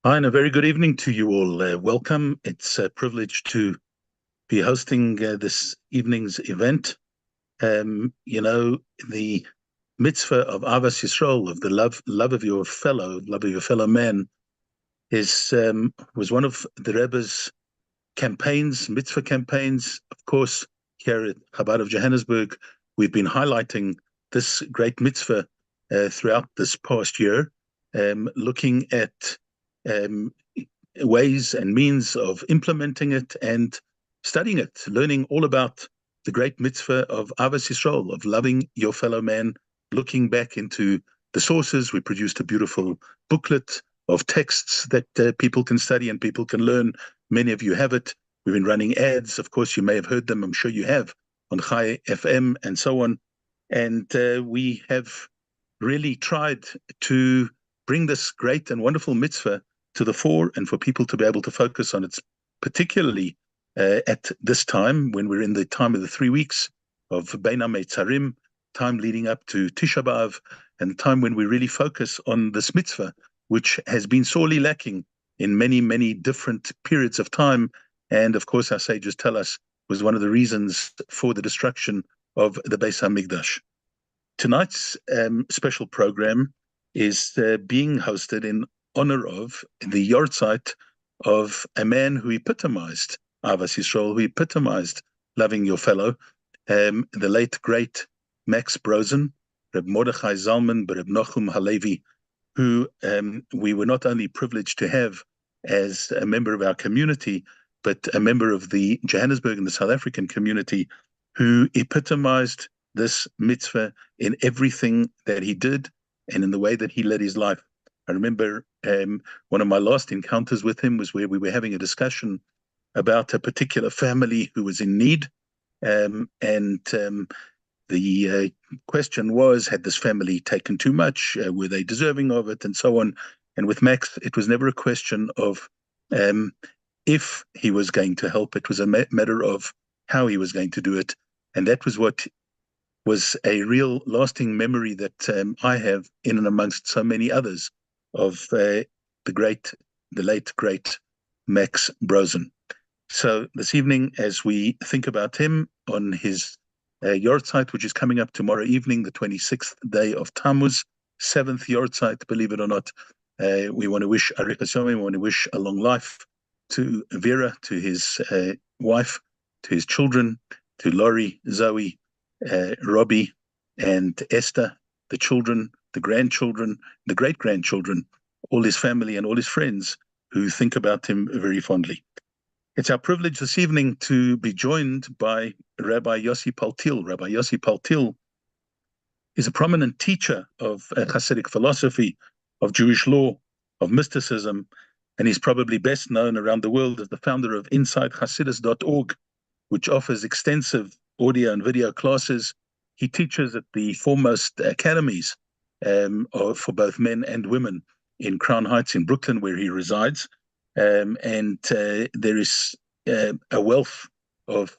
Hi, and a very good evening to you all. Welcome. It's a privilege to be hosting this evening's event. The mitzvah of Avas Yisrael, of the love of your fellow man, was one of the Rebbe's mitzvah campaigns. Of course, here at Chabad of Johannesburg, we've been highlighting this great mitzvah throughout this past year, looking at ways and means of implementing it and studying it, learning all about the great mitzvah of Avas Yisrael, of loving your fellow man, looking back into the sources. We produced a beautiful booklet of texts that people can study and people can learn. Many of you have it. We've been running ads. Of course, you may have heard them. I'm sure you have, on Chai FM and so on. And we have really tried to bring this great and wonderful mitzvah to the fore and for people to be able to focus on it, particularly at this time when we're in the time of the 3 weeks of Bein HaMetzarim, time leading up to Tisha B'Av, and the time when we really focus on this mitzvah, which has been sorely lacking in many, many different periods of time. And of course, our sages tell us was one of the reasons for the destruction of the Beis HaMikdash. Tonight's special program is being hosted in honor of the yahrzeit of a man who epitomized Avas Yisrael, who epitomized loving your fellow, the late great Max Brosen, Reb Mordechai Zalman, Reb Nachum Halevi, who we were not only privileged to have as a member of our community, but a member of the Johannesburg and the South African community, who epitomized this mitzvah in everything that he did and in the way that he led his life. I remember one of my last encounters with him was where we were having a discussion about a particular family who was in need. The question was, had this family taken too much? Were they deserving of it? And so on. And with Max, it was never a question of if he was going to help. It was a matter of how he was going to do it. And that was what was a real lasting memory that I have in and amongst so many others of the late, great Max Brosen. So this evening, as we think about him on his yahrzeit, which is coming up tomorrow evening, the 26th day of Tammuz, 7th yahrzeit, believe it or not, we want to wish Arichas Yomim, we want to wish a long life to Vera, to his wife, to his children, to Laurie, Zoe, Robbie, and Esther, the children, the grandchildren, the great-grandchildren, all his family and all his friends who think about him very fondly. It's our privilege this evening to be joined by Rabbi Yossi Paltil. Rabbi Yossi Paltil is a prominent teacher of Hasidic philosophy, of Jewish law, of mysticism, and he's probably best known around the world as the founder of InsideHasidus.org, which offers extensive audio and video classes. He teaches at the foremost academies for both men and women in Crown Heights in Brooklyn, where he resides. There is a wealth of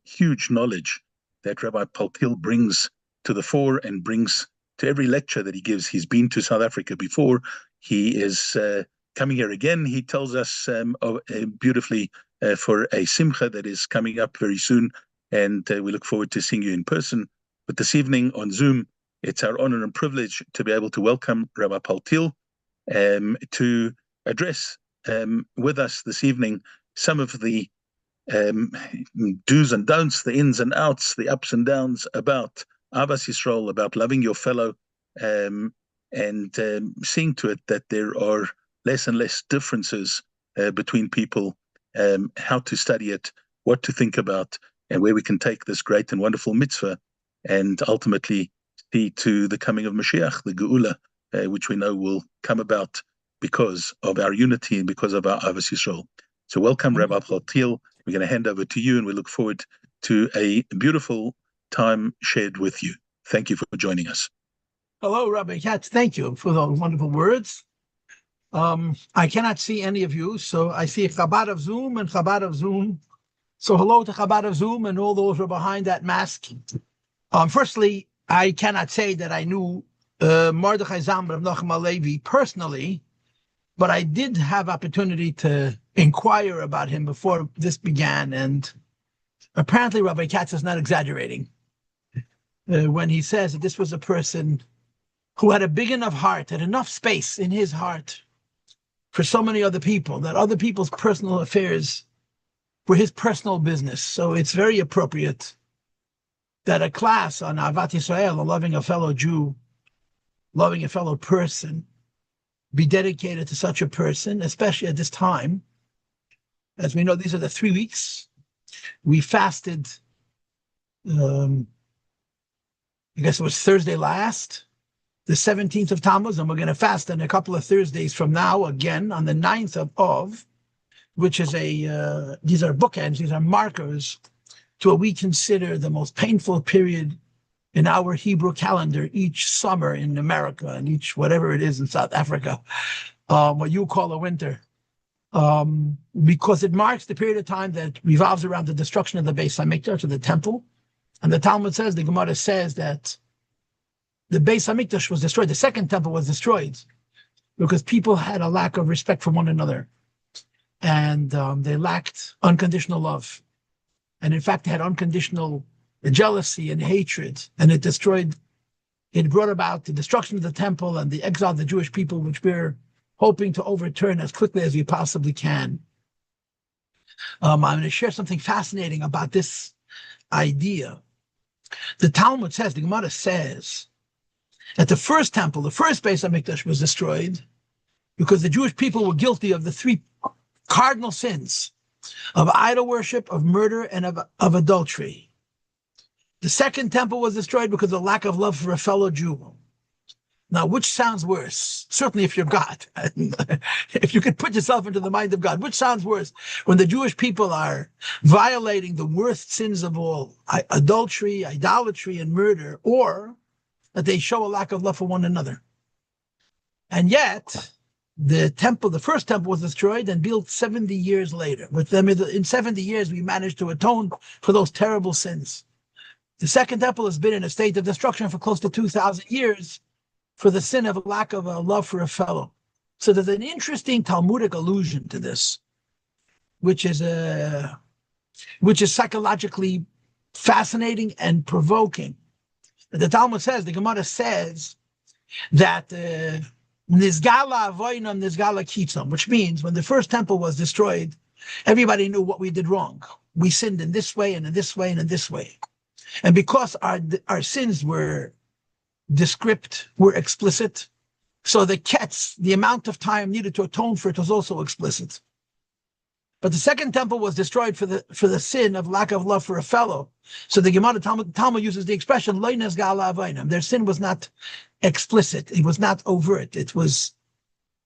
huge knowledge that Rabbi Paltil brings to the fore and brings to every lecture that he gives. He's been to South Africa before. He is coming here again, he tells us beautifully, for a simcha that is coming up very soon. And we look forward to seeing you in person. But this evening on Zoom, it's our honor and privilege to be able to welcome Rabbi Paltil to address with us this evening some of the do's and don'ts, the ins and outs, the ups and downs about Ahavas Yisrael, about loving your fellow, and seeing to it that there are less and less differences between people, how to study it, what to think about, and where we can take this great and wonderful mitzvah and ultimately see to the coming of Mashiach, the Geula, which we know will come about because of our unity and because of our Ahavas Yisrael. So welcome, Rabbi Paltiel. We're going to hand over to you, and we look forward to a beautiful time shared with you. Thank you for joining us. Hello, Rabbi Katz. Thank you for those wonderful words. I cannot see any of you, so I see Chabad of Zoom and Chabad of Zoom. So hello to Chabad of Zoom and all those who are behind that mask. Firstly, I cannot say that I knew Mordechai Zalman of Nachum Halevi personally, but I did have opportunity to inquire about him before this began, and apparently Rabbi Katz is not exaggerating when he says that this was a person who had a big enough heart, had enough space in his heart for so many other people, that other people's personal affairs were his personal business. So it's very appropriate that a class on Ahavat Yisrael, on loving a fellow Jew, loving a fellow person, be dedicated to such a person, especially at this time. As we know, these are the 3 weeks. We fasted, I guess it was Thursday last, the 17th of Tammuz, and we're going to fast in a couple of Thursdays from now, again, on the 9th of Av, which is these are bookends, these are markers to what we consider the most painful period in our Hebrew calendar each summer in America and each whatever it is in South Africa, what you call a winter, because it marks the period of time that revolves around the destruction of the Beis Hamikdash, of the temple. And the Talmud says, the Gemara says that the Beis Hamikdash was destroyed, the second temple was destroyed because people had a lack of respect for one another, and they lacked unconditional love. And in fact, they had unconditional jealousy and hatred, and it brought about the destruction of the temple and the exile of the Jewish people, which we're hoping to overturn as quickly as we possibly can. I'm going to share something fascinating about this idea. The Talmud says, the Gemara says, that the first temple, the first Beis Hamikdash, was destroyed because the Jewish people were guilty of the 3 cardinal sins of idol worship, of murder, and of adultery. The second temple was destroyed because of lack of love for a fellow Jew. Now, which sounds worse? Certainly if you're God. If you could put yourself into the mind of God, which sounds worse? When the Jewish people are violating the worst sins of all, adultery, idolatry, and murder, or that they show a lack of love for one another. And yet, the temple, the first temple, was destroyed and built 70 years later. With them, in 70 years, we managed to atone for those terrible sins. The second temple has been in a state of destruction for close to 2,000 years for the sin of a lack of a love for a fellow. So there's an interesting Talmudic allusion to this, which is psychologically fascinating and provoking. The Talmud says, the Gemara says that Nizgala avoinam Nizgala kitzam, which means when the first temple was destroyed, everybody knew what we did wrong. We sinned in this way and in this way and in this way. And because our sins were descript, were explicit, so the ketz, the amount of time needed to atone for it, was also explicit. But the second temple was destroyed for the sin of lack of love for a fellow. So the Gemara Talmud uses the expression lo nizgala avoinam. Their sin was not explicit. It was not overt. It was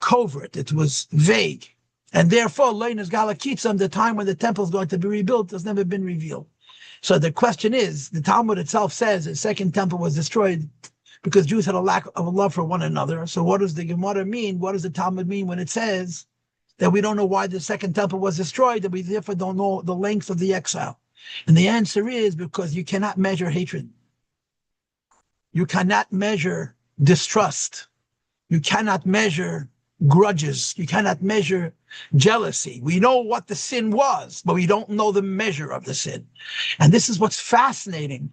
covert. It was vague. And therefore, lo nizgala kitzam, the time when the temple is going to be rebuilt, has never been revealed. So the question is, the Talmud itself says the second temple was destroyed because Jews had a lack of love for one another. So what does the Gemara mean? What does the Talmud mean when it says that we don't know why the second temple was destroyed, that we therefore don't know the length of the exile? And the answer is because you cannot measure hatred. You cannot measure distrust. You cannot measure grudges. You cannot measure jealousy. We know what the sin was, but we don't know the measure of the sin. And this is what's fascinating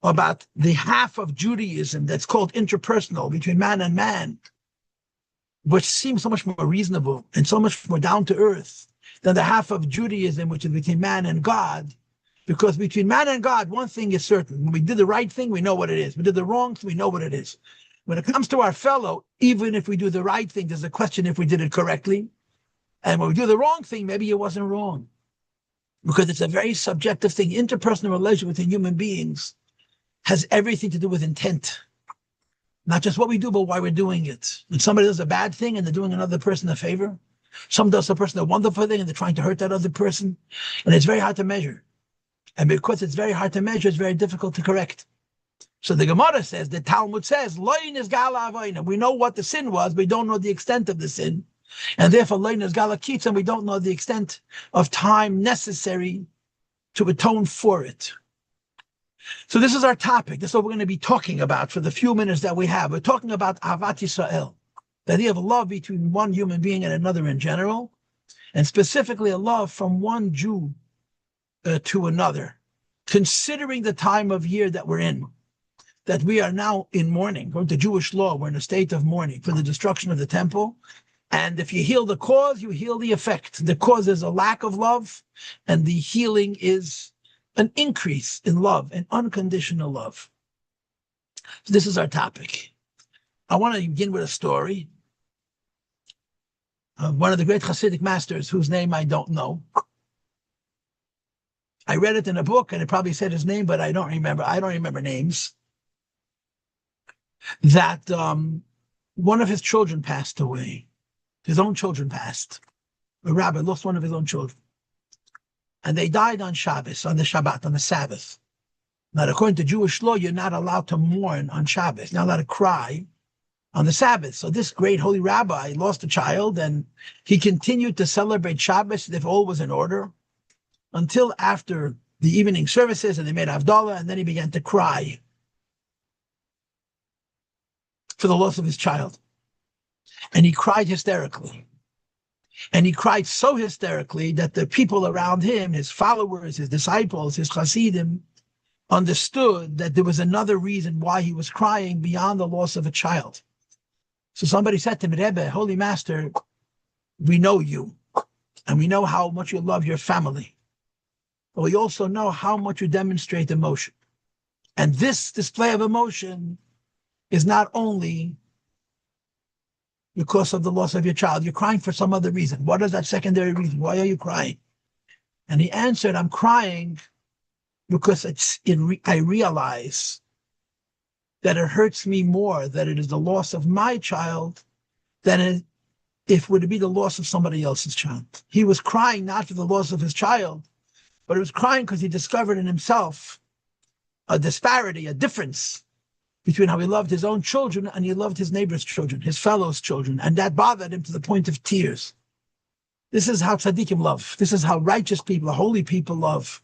about the half of Judaism that's called interpersonal, between man and man, which seems so much more reasonable and so much more down to earth than the half of Judaism, which is between man and God, Because between man and God, one thing is certain. When we did the right thing, we know what it is. We did the wrong thing, we know what it is. When it comes to our fellow, even if we do the right thing, there's a question if we did it correctly. And when we do the wrong thing, maybe it wasn't wrong. Because it's a very subjective thing. Interpersonal relationship within human beings has everything to do with intent. Not just what we do, but why we're doing it. When somebody does a bad thing and they're doing another person a favor, some does a person a wonderful thing and they're trying to hurt that other person. And it's very hard to measure. And because it's very hard to measure, it's very difficult to correct. So the Gemara says, the Talmud says, Loin is gala avoina. We know what the sin was, but we don't know the extent of the sin. And therefore, Loin is gala kitz, and we don't know the extent of time necessary to atone for it. So this is our topic. This is what we're going to be talking about for the few minutes that we have. We're talking about Ahavat Yisrael, the idea of love between one human being and another in general, and specifically a love from one Jew to another, considering the time of year that we're in, that we are now in mourning. According to Jewish law, we're in a state of mourning for the destruction of the temple. And if you heal the cause, you heal the effect. The cause is a lack of love, and the healing is an increase in love, an unconditional love. So this is our topic. I want to begin with a story of one of the great Hasidic masters whose name I don't know. I read it in a book, and it probably said his name, but I don't remember. I don't remember names. That one of his children passed away. His own children passed. A rabbi lost one of his own children. And they died on Shabbos, on the Shabbat, on the Sabbath. Now, according to Jewish law, you're not allowed to mourn on Shabbos. You're not allowed to cry on the Sabbath. So this great holy rabbi lost a child, and he continued to celebrate Shabbos if all was in order until after the evening services, and they made Havdalah, and then he began to cry for the loss of his child. And he cried hysterically. And he cried so hysterically that the people around him, his followers, his disciples, his Hasidim, understood that there was another reason why he was crying beyond the loss of a child. So somebody said to him, Rebbe, Holy Master, we know you, and we know how much you love your family. But we also know how much you demonstrate emotion. And this display of emotion is not only because of the loss of your child. You're crying for some other reason. What is that secondary reason? Why are you crying? And he answered, I'm crying because I realize that it hurts me more that it is the loss of my child than if it would be the loss of somebody else's child. He was crying not for the loss of his child, but he was crying because he discovered in himself a disparity, a difference between how he loved his own children and he loved his neighbor's children, his fellow's children, and that bothered him to the point of tears. This is how tzaddikim love. This is how righteous people, holy people love.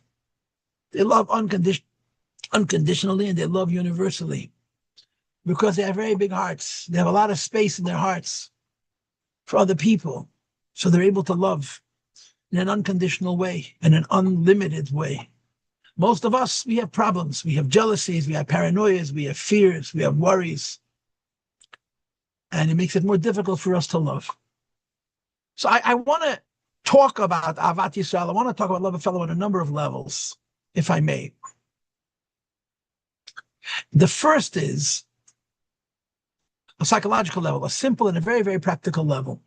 They love unconditionally, and they love universally because they have very big hearts. They have a lot of space in their hearts for other people, so they're able to love in an unconditional way, in an unlimited way. Most of us, we have problems. We have jealousies, we have paranoias, we have fears, we have worries. And it makes it more difficult for us to love. So I want to talk about Ahavat Yisrael. I want to talk about love of fellow on a number of levels, if I may. The first is a psychological level, a simple and a very, very practical level.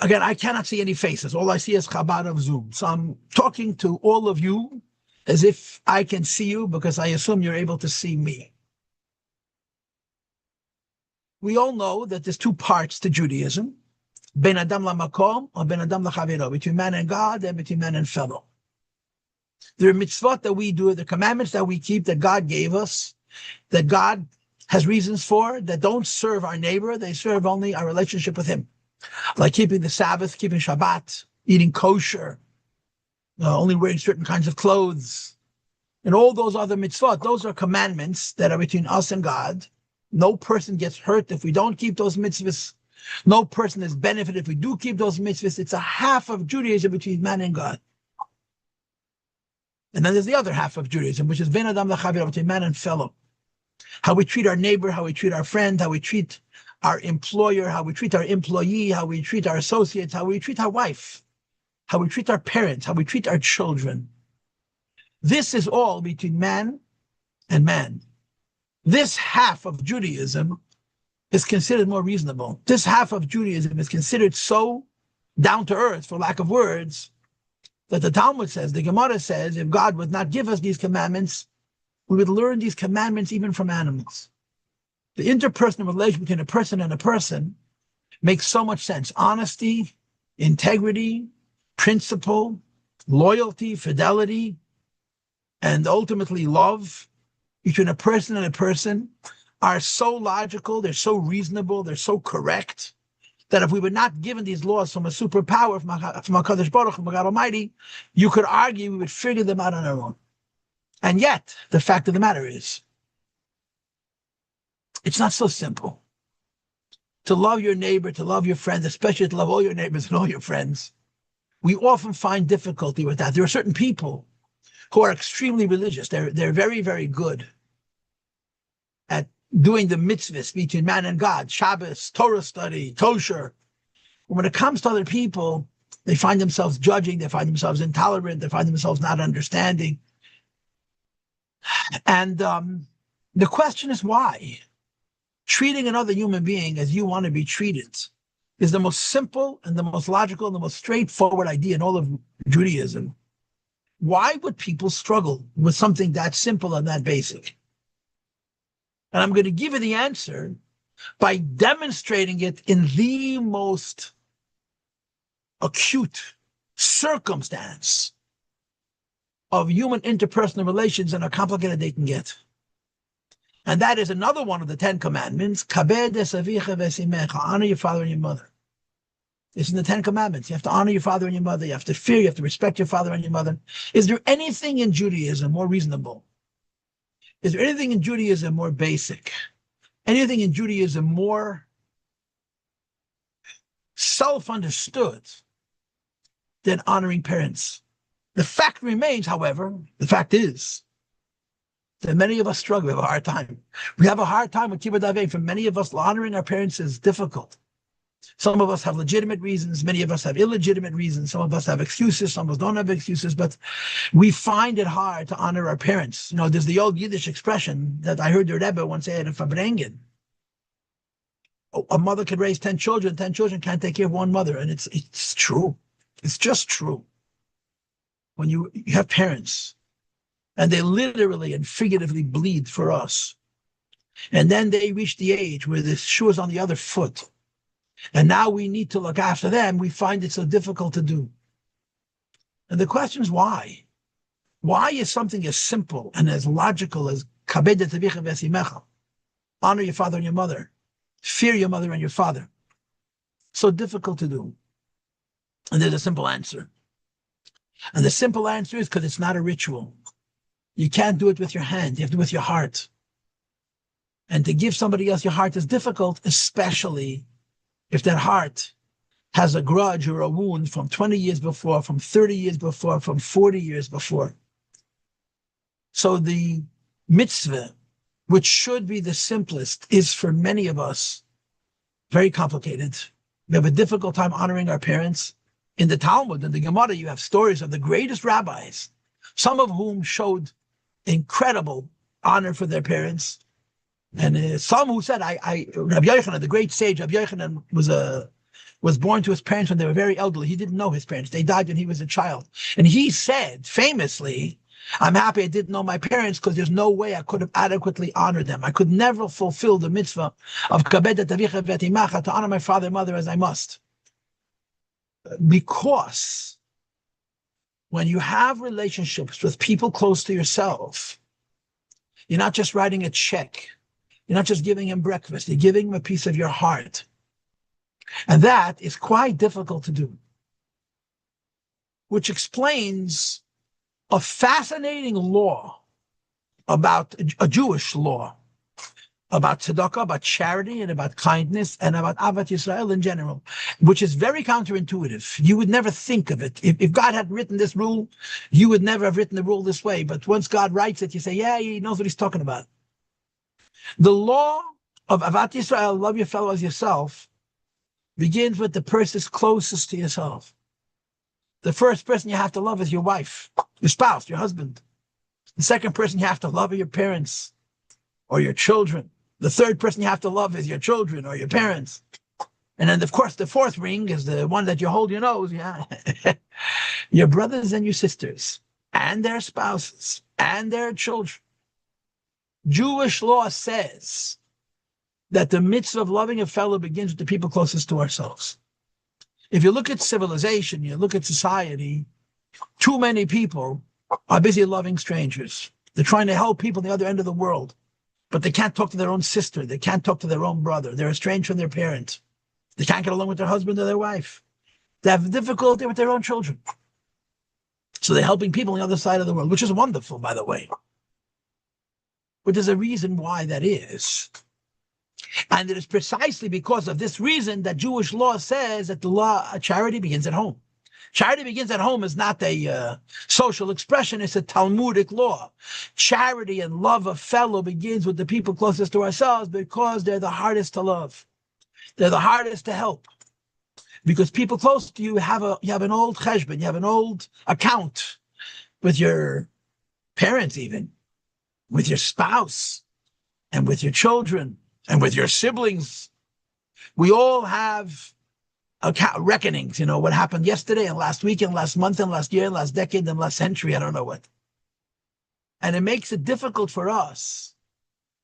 Again, I cannot see any faces. All I see is Chabad of Zoom. So I'm talking to all of you as if I can see you because I assume you're able to see me. We all know that there's two parts to Judaism, Ben Adam LaMakom or Ben Adam LaChavero, between man and God and between man and fellow. There are mitzvot that we do, the commandments that we keep that God gave us, that God has reasons for, that don't serve our neighbor, they serve only our relationship with him. Like keeping the Sabbath, keeping Shabbat, eating kosher, only wearing certain kinds of clothes, and all those other mitzvot. Those are commandments that are between us and God. No person gets hurt if we don't keep those mitzvahs. No person is benefited if we do keep those mitzvahs. It's a half of Judaism between man and God. And then there's the other half of Judaism, which is Ben Adam LaChavero, between man and fellow. How we treat our neighbor, how we treat our friend, how we treat our employer, how we treat our employee, how we treat our associates, how we treat our wife. how we treat our parents, how we treat our children. This is all between man and man. This half of Judaism is considered more reasonable. This half of Judaism is considered so down to earth, for lack of words, that the Talmud says, the Gemara says, if God would not give us these commandments, we would learn these commandments even from animals. The interpersonal relation between a person and a person makes so much sense. Honesty, integrity, principle, loyalty, fidelity, and ultimately love between a person and a person are so logical, they're so reasonable, they're so correct, that if we were not given these laws from a superpower, from HaKadosh Baruch Hu, from God Almighty, you could argue we would figure them out on our own. And yet, the fact of the matter is, it's not so simple. To love your neighbor, to love your friends, especially to love all your neighbors and all your friends, we often find difficulty with that. There are certain people who are extremely religious. They're very, very good at doing the mitzvahs between man and God, Shabbos, Torah study, kosher. When it comes to other people, they find themselves judging, they find themselves intolerant, they find themselves not understanding. And the question is why? Treating another human being as you want to be treated is the most simple and the most logical and the most straightforward idea in all of Judaism. Why would people struggle with something that simple and that basic? And I'm going to give you the answer by demonstrating it in the most acute circumstance of human interpersonal relations and how complicated they can get. And that is another one of the 10 commandments, kabed es avicha v'esimecha, honor your father and your mother. It's in the 10 commandments. You have to honor your father and your mother. You have to fear, you have to respect your father and your mother. Is there anything in Judaism more reasonable? Is there anything in Judaism more basic? Anything in Judaism more self-understood than honoring parents? The fact remains, however, the fact is that many of us struggle. We have a hard time. We have a hard time with kibbud avim. For many of us, honoring our parents is difficult. Some of us have legitimate reasons. Many of us have illegitimate reasons. Some of us have excuses. Some of us don't have excuses. But we find it hard to honor our parents. You know, there's the old Yiddish expression that I heard the Rebbe once say in Fabrengen. A mother could raise 10 children. 10 children can't take care of one mother. And it's true. It's just true. When you have parents, and they literally and figuratively bleed for us, and then they reach the age where the shoe is on the other foot, and now we need to look after them, we find it so difficult to do. And the question is why? Why is something as simple and as logical as kabed et avicha v'esimecha, honor your father and your mother, fear your mother and your father, so difficult to do? And there's a simple answer. And the simple answer is because it's not a ritual. You can't do it with your hand. You have to do it with your heart. And to give somebody else your heart is difficult, especially if that heart has a grudge or a wound from 20 years before, from 30 years before, from 40 years before. So the mitzvah, which should be the simplest, is for many of us very complicated. We have a difficult time honoring our parents. In the Talmud, in the Gemara, you have stories of the greatest rabbis, some of whom showed incredible honor for their parents. And some who said, Rabbi Yochanan, the great sage, Rabbi Yochanan was born to his parents when they were very elderly. He didn't know his parents. They died when he was a child. And he said, famously, I'm happy I didn't know my parents because there's no way I could have adequately honored them. I could never fulfill the mitzvah of kabed et avicha v'etimacha, to honor my father and mother as I must. Because when you have relationships with people close to yourself, you're not just writing a check. You're not just giving him breakfast. You're giving him a piece of your heart. And that is quite difficult to do. Which explains a fascinating law about a Jewish law, about tzedakah, about charity, and about kindness, and about Avat Yisrael in general, which is very counterintuitive. You would never think of it. If God had written this rule, you would never have written the rule this way. But once God writes it, you say, yeah, he knows what he's talking about. The law of Avat Yisrael, love your fellow as yourself, begins with the person closest to yourself. The first person you have to love is your wife, your spouse, your husband. The second person you have to love are your parents or your children. The third person you have to love is your children or your parents. And then, of course, the fourth ring is the one that you hold your nose. Yeah. Your brothers and your sisters and their spouses and their children. Jewish law says that the mitzvah of loving a fellow begins with the people closest to ourselves. If you look at civilization, you look at society, too many people are busy loving strangers. They're trying to help people on the other end of the world, but they can't talk to their own sister. They can't talk to their own brother. They're estranged from their parents. They can't get along with their husband or their wife. They have difficulty with their own children. So they're helping people on the other side of the world, which is wonderful, by the way. But there's a reason why that is. And it is precisely because of this reason that Jewish law says that the law of charity begins at home. Charity begins at home is not a social expression, it's a Talmudic law. Charity and love of fellow begins with the people closest to ourselves because they're the hardest to love. They're the hardest to help. Because people close to you you have an old cheshbon, you have an old account with your parents even, with your spouse, and with your children, and with your siblings. We all have reckonings, what happened yesterday and last week and last month and last year and last decade and last century, I don't know what. And it makes it difficult for us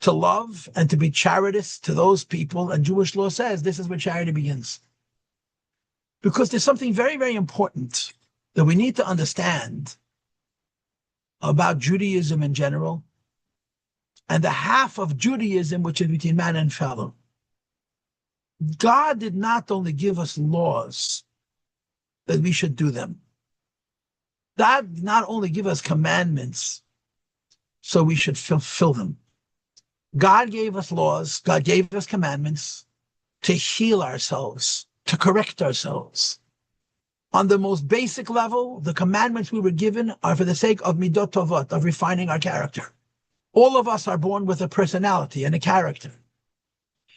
to love and to be charitous to those people. And Jewish law says this is where charity begins. Because there's something very, very important that we need to understand about Judaism in general, and the half of Judaism, which is between man and fellow. God did not only give us laws that we should do them. God did not only give us commandments so we should fulfill them. God gave us laws, God gave us commandments to heal ourselves, to correct ourselves. On the most basic level, the commandments we were given are for the sake of midot tovot, of refining our character. All of us are born with a personality and a character.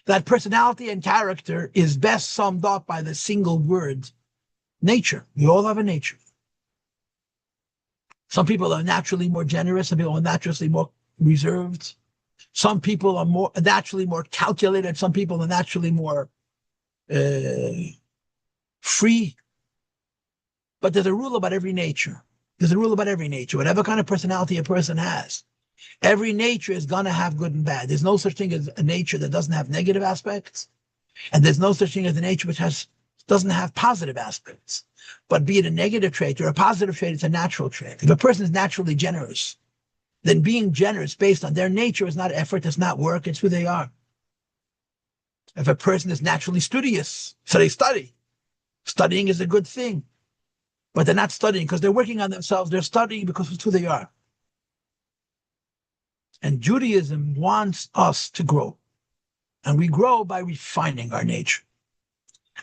That personality and character is best summed up by the single word, nature. We all have a nature. Some people are naturally more generous, some people are naturally more reserved. Some people are naturally more calculated, some people are naturally more free. But there's a rule about every nature. There's a rule about every nature. Whatever kind of personality a person has, every nature is going to have good and bad. There's no such thing as a nature that doesn't have negative aspects. And there's no such thing as a nature which doesn't have positive aspects. But be it a negative trait or a positive trait, it's a natural trait. If a person is naturally generous, then being generous based on their nature is not effort, it's not work, it's who they are. If a person is naturally studious, so they study. Studying is a good thing. But they're not studying because they're working on themselves. They're studying because it's who they are. And Judaism wants us to grow. And we grow by refining our nature.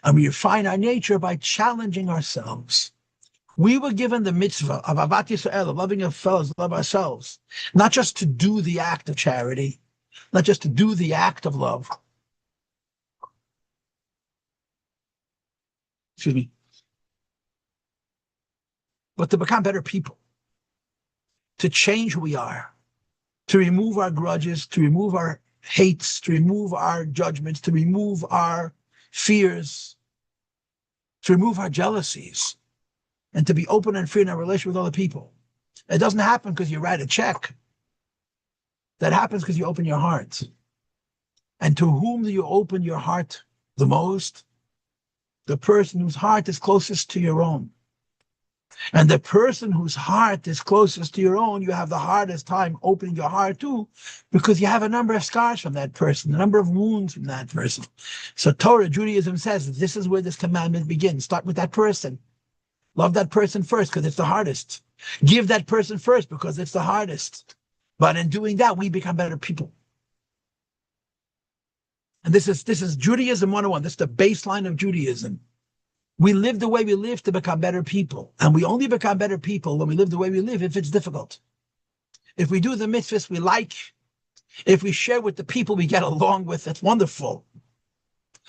And we refine our nature by challenging ourselves. We were given the mitzvah of Avat Yisrael, of loving our fellows, love ourselves. Not just to do the act of charity, not just to do the act of love. Excuse me. But to become better people. To change who we are. To remove our grudges, to remove our hates, to remove our judgments, to remove our fears, to remove our jealousies, and to be open and free in our relation with other people. It doesn't happen because you write a check. That happens because you open your heart. And to whom do you open your heart the most? The person whose heart is closest to your own. And the person whose heart is closest to your own, you have the hardest time opening your heart to, because you have a number of scars from that person, a number of wounds from that person. So Torah, Judaism says, this is where this commandment begins. Start with that person. Love that person first because it's the hardest. Give that person first because it's the hardest. But in doing that, we become better people. And this is Judaism 101. This is the baseline of Judaism. We live the way we live to become better people. And we only become better people when we live the way we live if it's difficult. If we do the mitzvahs we like, if we share with the people we get along with, it's wonderful.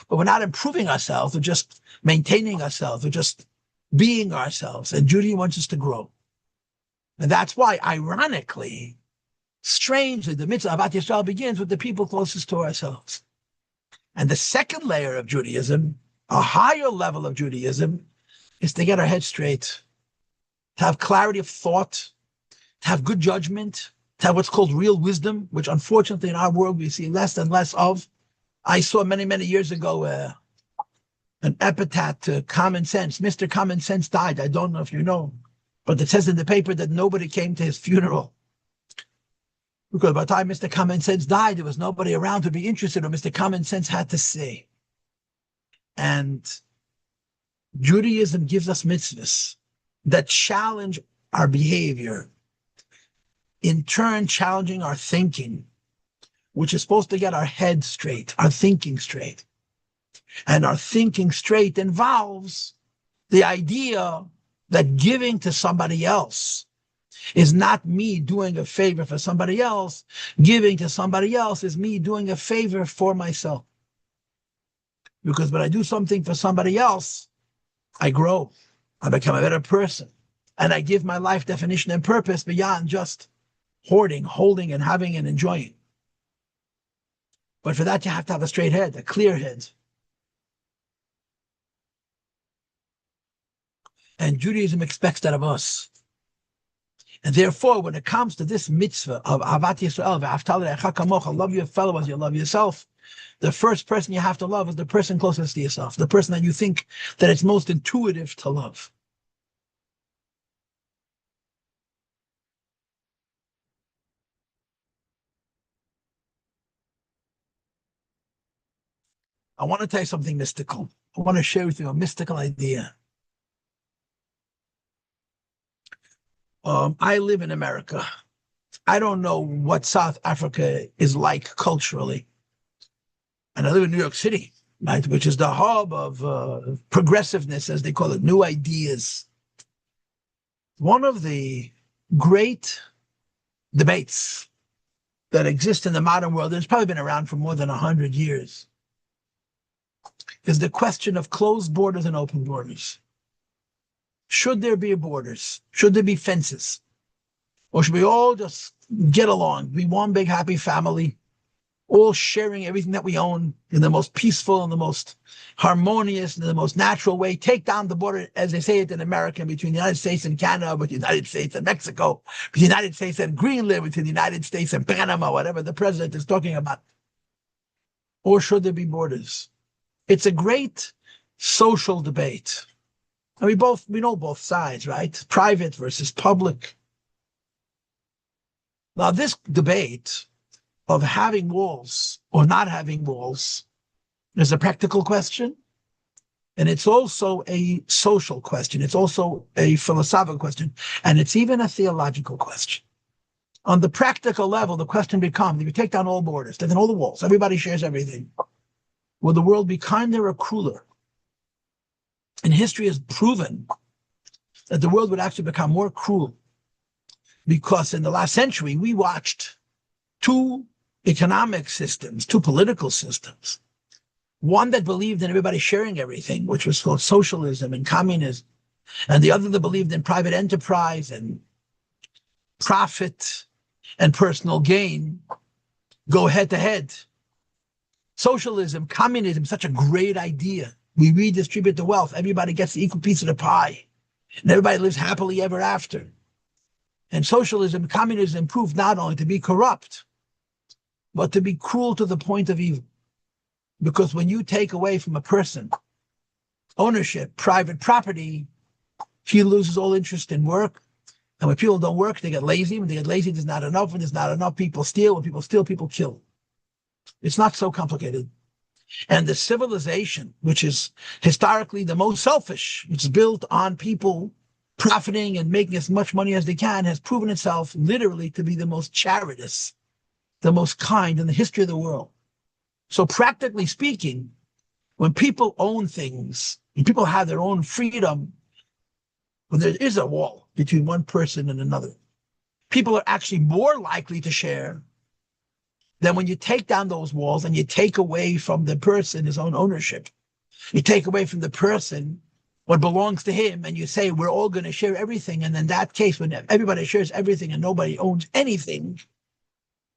But we're not improving ourselves, we're just maintaining ourselves, we're just being ourselves, and Judaism wants us to grow. And that's why, ironically, strangely, the mitzvah of Avat Yisrael begins with the people closest to ourselves. And the second layer of Judaism, a higher level of Judaism, is to get our head straight, to have clarity of thought, to have good judgment, to have what's called real wisdom, which unfortunately in our world we see less and less of. I saw many, many years ago an epitaph to Common Sense. Mr. Common Sense died. I don't know if you know, but it says in the paper that nobody came to his funeral. Because by the time Mr. Common Sense died, there was nobody around to be interested in what Mr. Common Sense had to say. And Judaism gives us mitzvahs that challenge our behavior, in turn challenging our thinking, which is supposed to get our head straight, our thinking straight. And our thinking straight involves the idea that giving to somebody else is not me doing a favor for somebody else. Giving to somebody else is me doing a favor for myself. Because when I do something for somebody else, I grow, I become a better person, and I give my life definition and purpose beyond just hoarding, holding, and having and enjoying. But for that, you have to have a straight head, a clear head. And Judaism expects that of us. And therefore, when it comes to this mitzvah of Avat Yisrael, V'ahavta l'reacha kamocha, love your fellow as you love yourself, the first person you have to love is the person closest to yourself, the person that you think that it's most intuitive to love. I want to tell you something mystical. I want to share with you a mystical idea. I live in America. I don't know what South Africa is like culturally. And I live in New York City, right, which is the hub of progressiveness, as they call it, new ideas. One of the great debates that exist in the modern world, and it's probably been around for more than 100 years, is the question of closed borders and open borders. Should there be borders? Should there be fences? Or should we all just get along, be one big happy family, all sharing everything that we own in the most peaceful and the most harmonious and the most natural way, take down the border, as they say it in America, between the United States and Canada, between the United States and Mexico, between the United States and Greenland, between the United States and Panama, whatever the president is talking about. Or should there be borders? It's a great social debate. And we know both sides, right? Private versus public. Now, this debate of having walls or not having walls is a practical question. And it's also a social question. It's also a philosophical question. And it's even a theological question. On the practical level, the question becomes, if you take down all borders, take down all the walls, everybody shares everything, will the world be kinder or crueler? And history has proven that the world would actually become more cruel, because in the last century, we watched two economic systems, two political systems. One that believed in everybody sharing everything, which was called socialism and communism, and the other that believed in private enterprise and profit and personal gain go head to head. Socialism, communism, such a great idea. We redistribute the wealth. Everybody gets the equal piece of the pie. And everybody lives happily ever after. And socialism, communism proved not only to be corrupt, but to be cruel to the point of evil. Because when you take away from a person ownership, private property, he loses all interest in work. And when people don't work, they get lazy. When they get lazy, there's not enough. When there's not enough, people steal. When people steal, people kill. It's not so complicated. And the civilization, which is historically the most selfish, which is built on people profiting and making as much money as they can, has proven itself literally to be the most charitous, the most kind in the history of the world. So practically speaking, when people own things, when people have their own freedom, when there is a wall between one person and another, people are actually more likely to share than when you take down those walls and you take away from the person his own ownership. You take away from the person what belongs to him, and you say we're all going to share everything, and in that case, when everybody shares everything and nobody owns anything,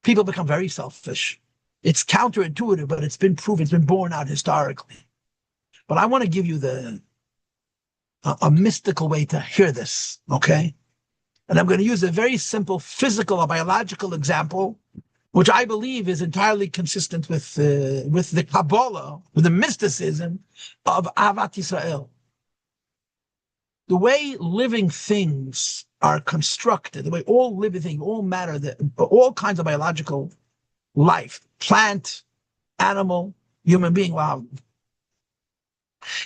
people become very selfish. It's counterintuitive, but it's been proven, it's been borne out historically. But I want to give you a mystical way to hear this, okay? And I'm going to use a very simple physical or biological example, which I believe is entirely consistent with the Kabbalah, with the mysticism of Ahavat Yisrael. The way living things are constructed, the way all living things, all matter, all kinds of biological life, plant, animal, human being, wow,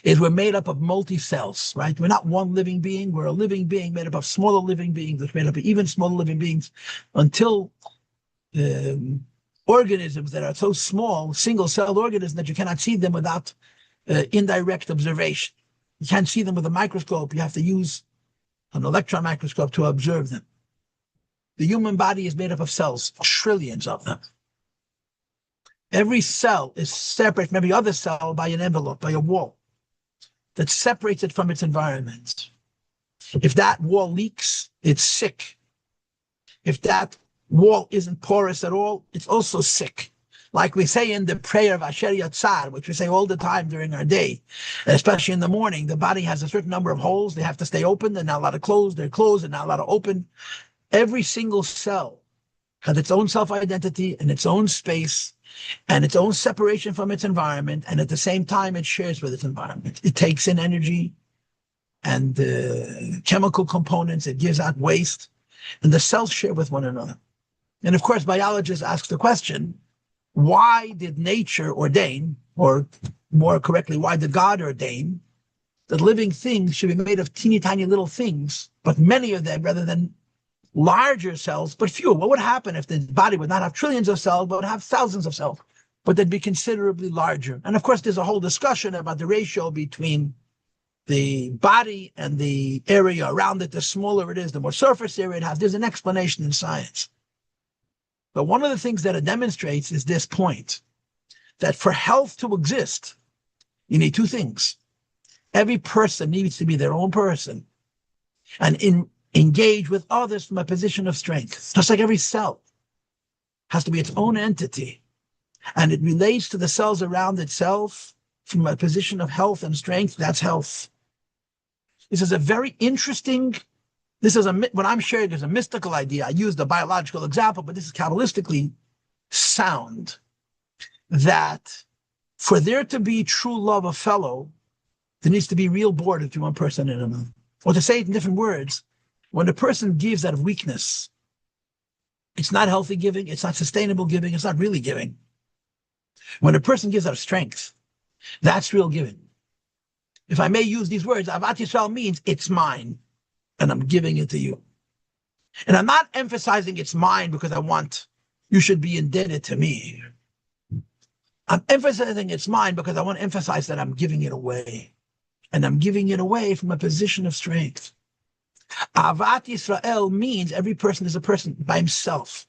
is we're made up of multi-cells, right? We're not one living being. We're a living being made up of smaller living beings, that's made up of even smaller living beings, until organisms that are so small, single-celled organisms, that you cannot see them without indirect observation. You can't see them with a microscope. You have to use an electron microscope to observe them. The human body is made up of cells, trillions of them. Every cell is separate from every other cell by an envelope, by a wall that separates it from its environment. If that wall leaks, it's sick. If that wall isn't porous at all, it's also sick. Like we say in the prayer of Asher Yatzar, which we say all the time during our day, especially in the morning, the body has a certain number of holes. They have to stay open. They're not allowed to close. They're closed. They're not allowed to open. Every single cell has its own self-identity and its own space and its own separation from its environment. And at the same time, it shares with its environment. It takes in energy and chemical components. It gives out waste. And the cells share with one another. And of course, biologists ask the question, why did nature ordain, or more correctly, why did God ordain that living things should be made of teeny tiny little things, but many of them rather than larger cells, but fewer? What would happen if the body would not have trillions of cells, but would have thousands of cells, but they'd be considerably larger? And of course, there's a whole discussion about the ratio between the body and the area around it. The smaller it is, the more surface area it has. There's an explanation in science. But one of the things that it demonstrates is this point, that for health to exist, you need two things. Every person needs to be their own person and engage with others from a position of strength. Just like every cell has to be its own entity, and it relates to the cells around itself from a position of health and strength. That's health. This is a very interesting, what I'm sharing is a mystical idea. I used a biological example, but this is Kabbalistically sound, that for there to be true love of fellow, there needs to be real boredom between one person and another. Or to say it in different words, when a person gives out of weakness, it's not healthy giving, it's not sustainable giving, it's not really giving. When a person gives out of strength, that's real giving. If I may use these words, Ahavat Yisrael means it's mine, and I'm giving it to you. And I'm not emphasizing it's mine because I want you should be indebted to me. I'm emphasizing it's mine because I want to emphasize that I'm giving it away. And I'm giving it away from a position of strength. Ahavat Yisrael means every person is a person by himself.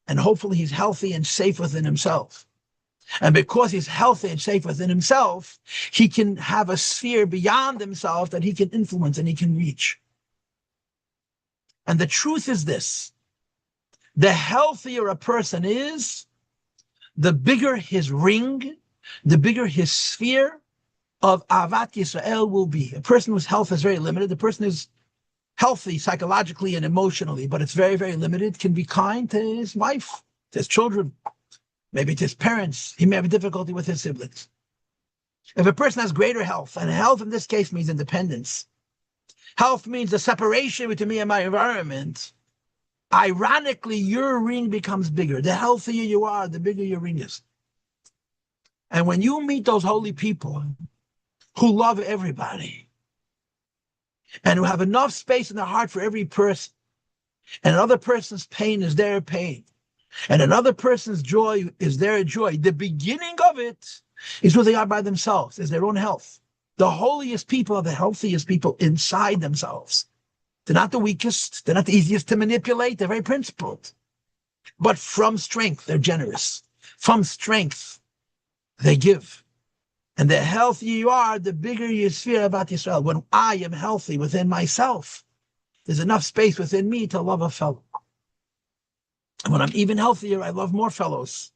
And hopefully he's healthy and safe within himself. And because he's healthy and safe within himself, he can have a sphere beyond himself that he can influence and he can reach. And the truth is this: the healthier a person is, the bigger his ring, the bigger his sphere of Ahavat Yisrael will be. A person whose health is very limited, the person who's healthy psychologically and emotionally, but it's very, very limited, can be kind to his wife, to his children, maybe to his parents. He may have difficulty with his siblings. If a person has greater health, and health in this case means independence, health means the separation between me and my environment, ironically, your ring becomes bigger. The healthier you are, the bigger your ring is. And when you meet those holy people who love everybody and who have enough space in their heart for every person, and another person's pain is their pain, and another person's joy is their joy, the beginning of it is who they are by themselves, is their own health. The holiest people are the healthiest people inside themselves. They're not the weakest. They're not the easiest to manipulate. They're very principled. But from strength, they're generous. From strength, they give. And the healthier you are, the bigger your sphere about Yisrael. When I am healthy within myself, there's enough space within me to love a fellow. And when I'm even healthier, I love more fellows.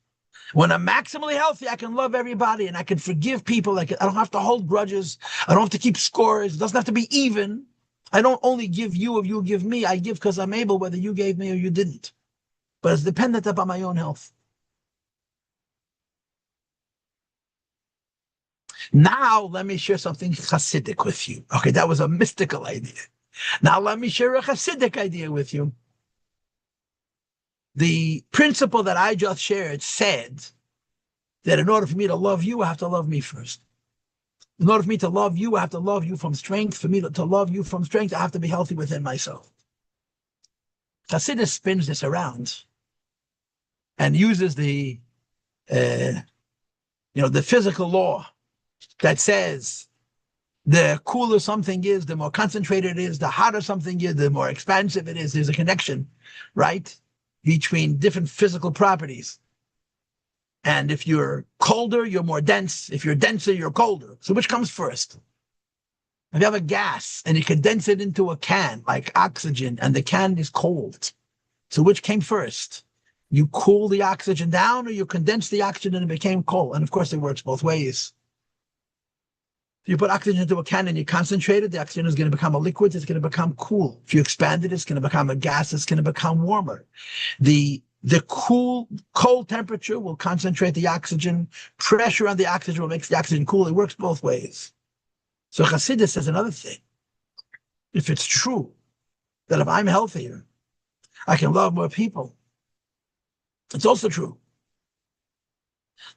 When I'm maximally healthy, I can love everybody and I can forgive people. I don't have to hold grudges. I don't have to keep scores. It doesn't have to be even. I don't only give you if you give me. I give because I'm able, whether you gave me or you didn't. But it's dependent upon my own health. Now, let me share something Hasidic with you. Okay, that was a mystical idea. Now, let me share a Hasidic idea with you. The principle that I just shared said that in order for me to love you, I have to love me first. In order for me to love you, I have to love you from strength. For me to love you from strength, I have to be healthy within myself. Hasidus spins this around and uses the physical law that says the cooler something is, the more concentrated it is, the hotter something is, the more expansive it is. There's a connection, right, between different physical properties. And if you're colder, you're more dense. If you're denser, you're colder. So which comes first? If you have a gas and you condense it into a can, like oxygen, and the can is cold, so which came first? You cool the oxygen down, or you condense the oxygen and it became cold? And of course, it works both ways. If you put oxygen into a can and you concentrate it, the oxygen is going to become a liquid, it's going to become cool. If you expand it, it's going to become a gas, it's going to become warmer. The cold temperature will concentrate the oxygen. Pressure on the oxygen will make the oxygen cool. It works both ways. So Chassidus says another thing. If it's true that if I'm healthier, I can love more people, it's also true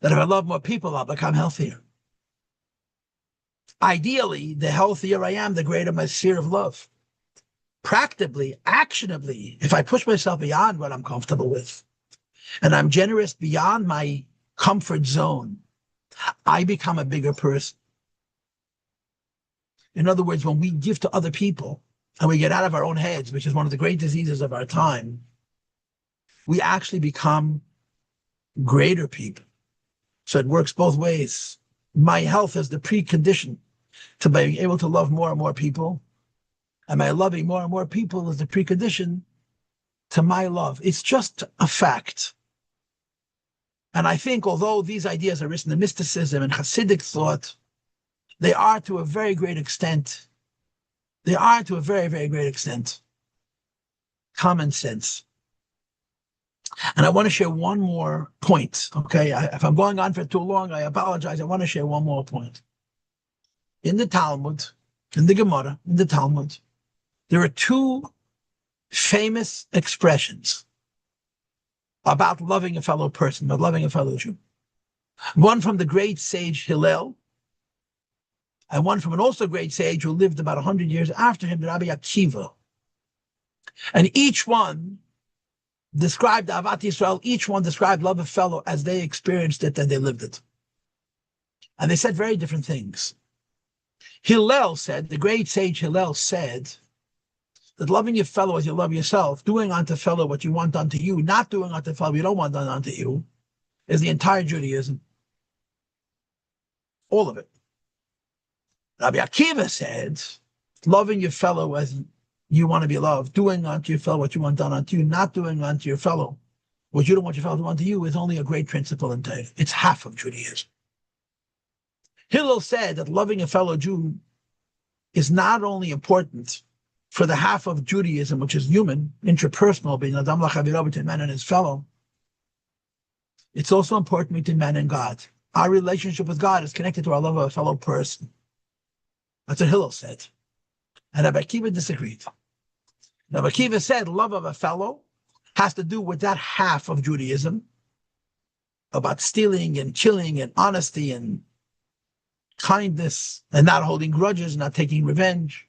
that if I love more people, I'll become healthier. Ideally, the healthier I am, the greater my sphere of love. Practically, actionably, if I push myself beyond what I'm comfortable with, and I'm generous beyond my comfort zone, I become a bigger person. In other words, when we give to other people and we get out of our own heads, which is one of the great diseases of our time, we actually become greater people. So it works both ways. My health is the precondition to being able to love more and more people. And my loving more and more people is the precondition to my love. It's just a fact. And I think although these ideas are written in mysticism and Hasidic thought, they are to a very great extent. They are to a very, very great extent common sense. And I want to share one more point, okay? If I'm going on for too long, I apologize. I want to share one more point. In the Talmud, in the Gemara, in the Talmud, there are two famous expressions about loving a fellow person, about loving a fellow Jew. One from the great sage Hillel, and one from an also great sage who lived about 100 years after him, Rabbi Akiva. And each one described Avat Yisrael, each one described love of fellow as they experienced it and they lived it. And they said very different things. Hillel said, the great sage Hillel said, that loving your fellow as you love yourself, doing unto fellow what you want unto you, not doing unto fellow you don't want done unto you, is the entire Judaism. All of it. Rabbi Akiva said, loving your fellow as you want to be loved, doing unto your fellow what you want done unto you, not doing unto your fellow what you don't want your fellow to do unto you, is only a great principle in Torah. It's half of Judaism. Hillel said that loving a fellow Jew is not only important for the half of Judaism, which is human, intrapersonal, being Adam Lachaviro, between man and his fellow, it's also important between man and God. Our relationship with God is connected to our love of a fellow person. That's what Hillel said. And Rabbi Akiva disagreed. Rabbi Akiva said love of a fellow has to do with that half of Judaism, about stealing and killing and honesty and kindness and not holding grudges, not taking revenge,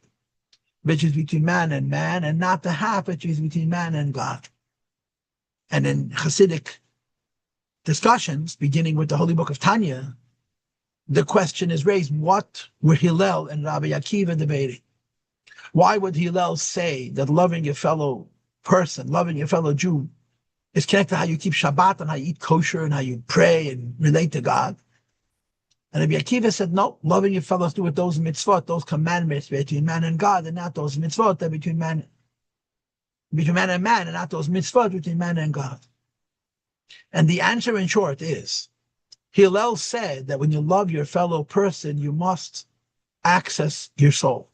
which is between man, and not the half which is between man and God. And in Hasidic discussions, beginning with the Holy Book of Tanya, the question is raised, what were Hillel and Rabbi Akiva debating? Why would Hillel say that loving your fellow person, loving your fellow Jew, is connected to how you keep Shabbat and how you eat kosher and how you pray and relate to God? And Rabbi Akiva said, no, loving your fellows do with those mitzvot, those commandments between man and God, and not those mitzvot that between man and man, and not those mitzvot between man and God. And the answer in short is, Hillel said that when you love your fellow person, you must access your soul,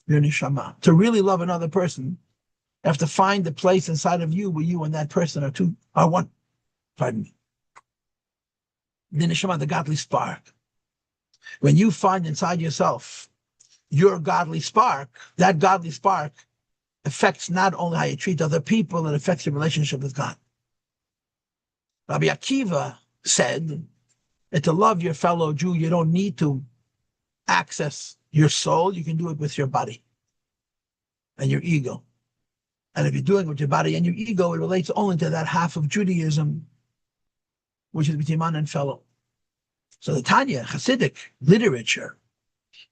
your neshama. To really love another person, you have to find the place inside of you where you and that person are one. Pardon me. The neshama, the godly spark. When you find inside yourself your godly spark, that godly spark affects not only how you treat other people, it affects your relationship with God. Rabbi Akiva said that to love your fellow Jew, you don't need to access your soul. You can do it with your body and your ego. And if you're doing it with your body and your ego, it relates only to that half of Judaism, which is between man and fellow. So the Tanya, Hasidic literature,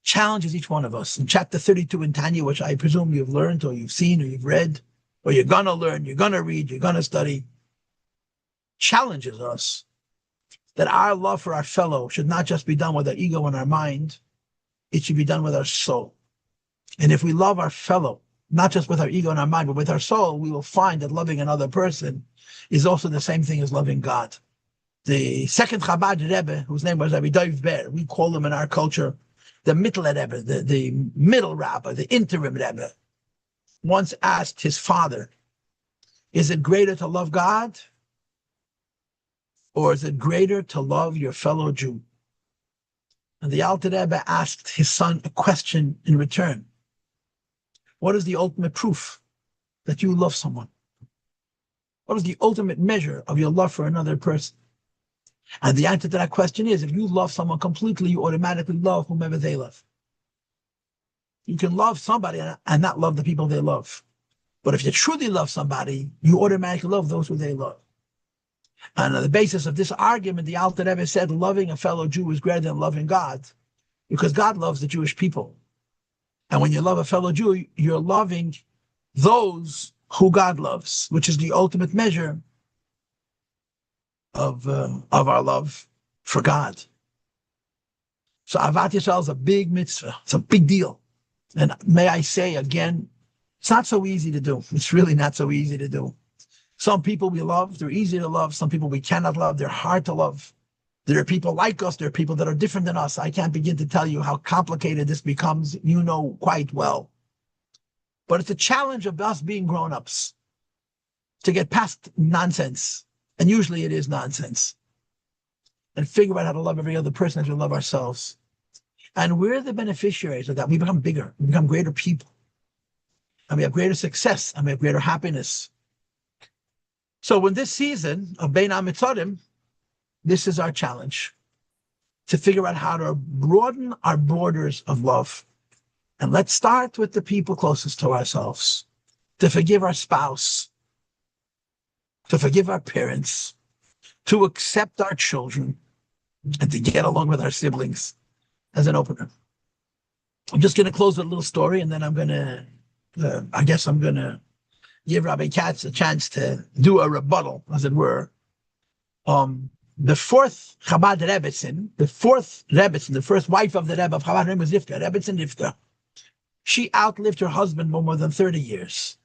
challenges each one of us. In chapter 32 in Tanya, which I presume you've learned or you've seen or you've read, or you're going to learn, you're going to read, you're going to study, challenges us that our love for our fellow should not just be done with our ego and our mind, it should be done with our soul. And if we love our fellow, not just with our ego and our mind, but with our soul, we will find that loving another person is also the same thing as loving God. The second Chabad Rebbe, whose name was Rabbi Dov Ber, we call him in our culture the Mittler Rebbe, the middle rabbi, the interim Rebbe, once asked his father, is it greater to love God or is it greater to love your fellow Jew? And the Alter Rebbe asked his son a question in return. What is the ultimate proof that you love someone? What is the ultimate measure of your love for another person? And the answer to that question is, if you love someone completely, you automatically love whomever they love. You can love somebody and not love the people they love. But if you truly love somebody, you automatically love those who they love. And on the basis of this argument, the Alter Rebbe said loving a fellow Jew is greater than loving God, because God loves the Jewish people. And when you love a fellow Jew, you're loving those who God loves, which is the ultimate measure of our love for God. So Avat Yisrael is a big mitzvah. It's a big deal. And may I say again, it's not so easy to do. It's really not so easy to do. Some people we love, they're easy to love. Some people we cannot love, they're hard to love. There are people like us, there are people that are different than us. I can't begin to tell you how complicated this becomes. You know quite well. But it's a challenge of us being grown-ups to get past nonsense. And usually it is nonsense. And figure out how to love every other person as we love ourselves. And we're the beneficiaries of that. We become bigger, we become greater people. And we have greater success, and we have greater happiness. So in this season of Bein HaMetzorim, this is our challenge, to figure out how to broaden our borders of love. And let's start with the people closest to ourselves, to forgive our spouse, to forgive our parents, to accept our children, and to get along with our siblings as an opener. I'm just going to close with a little story, and then I'm going to give Rabbi Katz a chance to do a rebuttal, as it were. The fourth Chabad Rebbetzin, the first wife of the Rebbe of Chabad, her name was Rivka, Rebbetzin Rivka. She outlived her husband by more than 30 years.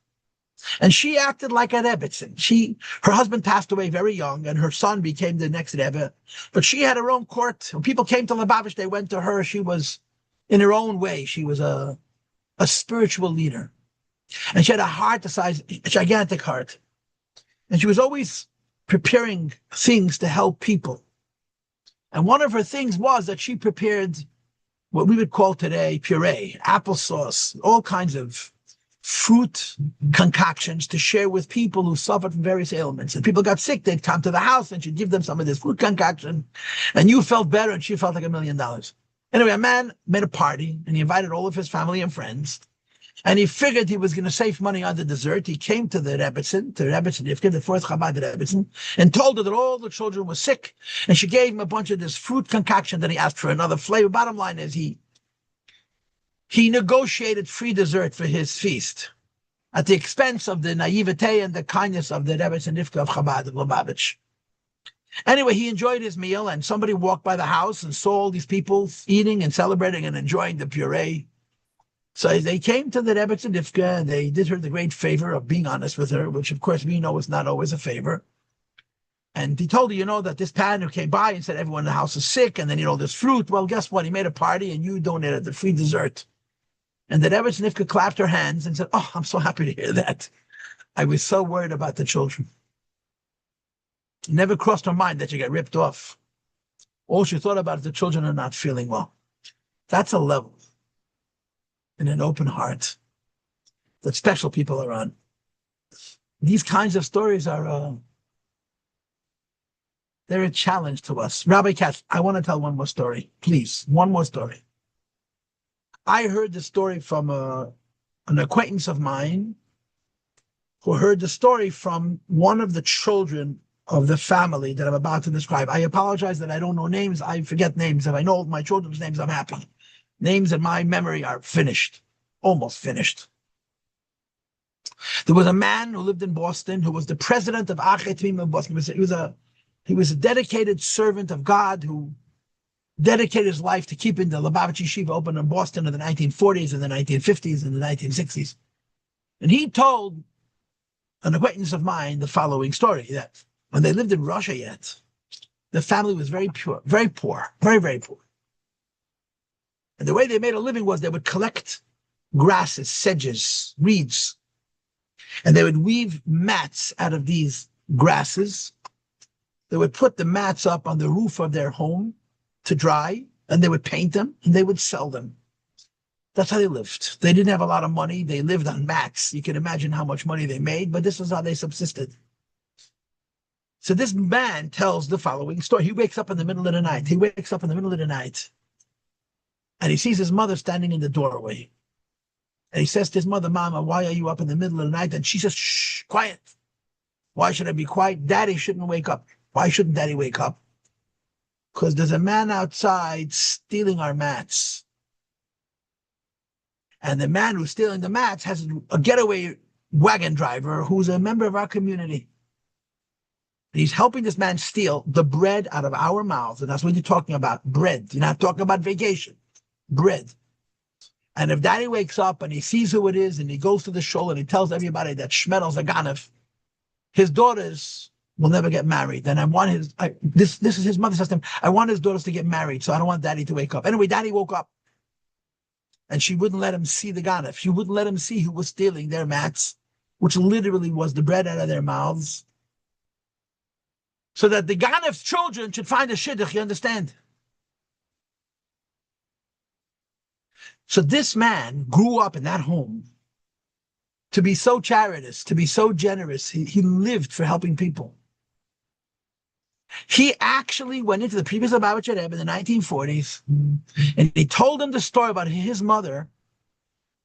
And she acted like a Rebbetzin. Her husband passed away very young, and her son became the next Rebbe. But she had her own court. When people came to Lubavitch, they went to her. She was, in her own way, she was a spiritual leader. And she had a heart the size, a gigantic heart. And she was always preparing things to help people. And one of her things was that she prepared what we would call today puree, applesauce, all kinds of fruit concoctions to share with people who suffered from various ailments. And people got sick, they'd come to the house and she'd give them some of this fruit concoction. And you felt better and she felt like $1 million. Anyway, a man made a party and he invited all of his family and friends. And he figured he was going to save money on the dessert. He came to the Rebbetzin, Rivka, the fourth Chabad Rebbetzin, and told her that all the children were sick. And she gave him a bunch of this fruit concoction that he asked for another flavor. Bottom line is he negotiated free dessert for his feast at the expense of the naivete and the kindness of the Rebbetzin Rivka of Chabad of Lubavitch. Anyway, he enjoyed his meal, and somebody walked by the house and saw all these people eating and celebrating and enjoying the puree. So they came to the Rebbe Tzedivka, and they did her the great favor of being honest with her, which of course we know is not always a favor. And he told her, that this pan who came by and said everyone in the house is sick, and then, there's fruit. Well, guess what? He made a party, and you donated the free dessert. And the Rebbe Tzedivka clapped her hands and said, "Oh, I'm so happy to hear that. I was so worried about the children." It never crossed her mind that you get ripped off. All she thought about is the children are not feeling well. That's a level in an open heart that special people are on. These kinds of stories are, they're a challenge to us. Rabbi Katz, I want to tell one more story, please. One more story. I heard the story from an acquaintance of mine who heard the story from one of the children of the family that I'm about to describe. I apologize that I don't know names. I forget names. If I know my children's names, I'm happy. Names in my memory are finished, almost finished. There was a man who lived in Boston who was the president of Achei Tamim of Boston. He was a dedicated servant of God who dedicated his life to keeping the Lubavitch Yeshiva open in Boston in the 1940s and the 1950s and the 1960s. And he told an acquaintance of mine the following story, that when they lived in Russia yet, the family was very poor, very, very poor. And the way they made a living was they would collect grasses, sedges, reeds, and they would weave mats out of these grasses. They would put the mats up on the roof of their home to dry, and they would paint them, and they would sell them. That's how they lived. They didn't have a lot of money. They lived on mats. You can imagine how much money they made, but this was how they subsisted. So this man tells the following story. He wakes up in the middle of the night. And he sees his mother standing in the doorway. And he says to his mother, "Mama, why are you up in the middle of the night?" And she says, "Shh, quiet. Why should I be quiet? Daddy shouldn't wake up." Why shouldn't Daddy wake up? Because there's a man outside stealing our mats. And the man who's stealing the mats has a getaway wagon driver who's a member of our community. And he's helping this man steal the bread out of our mouths. And that's what you're talking about, bread. You're not talking about vacation, bread. And if Daddy wakes up and he sees who it is and he goes to the shul and he tells everybody that Shmedel's a Ganav, his daughters will never get married. And I want this is his mother says to him, I want his daughters to get married, so I don't want Daddy to wake up. Anyway, Daddy woke up and she wouldn't let him see the Ganav. She wouldn't let him see who was stealing their mats, which literally was the bread out of their mouths, so that the Ganav's children should find a shidduch, you understand? So this man grew up in that home to be so charitous, to be so generous. He lived for helping people. He actually went into the previous Lubavitcher Rebbe in the 1940s, and he told him the story about his mother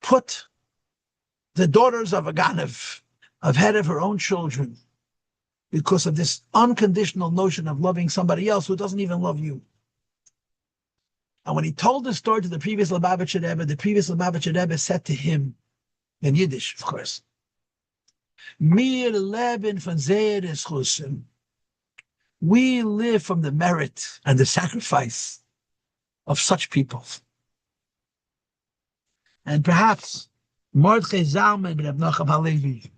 put the daughters of a Ganav ahead of her own children because of this unconditional notion of loving somebody else who doesn't even love you. And when he told the story to the previous Lubavitcher Rebbe said to him, in Yiddish, of course, "Mir leben von Zeres Chusim." We live from the merit and the sacrifice of such people. And perhaps Mordechai Zalman ben Reb Nachum Halevi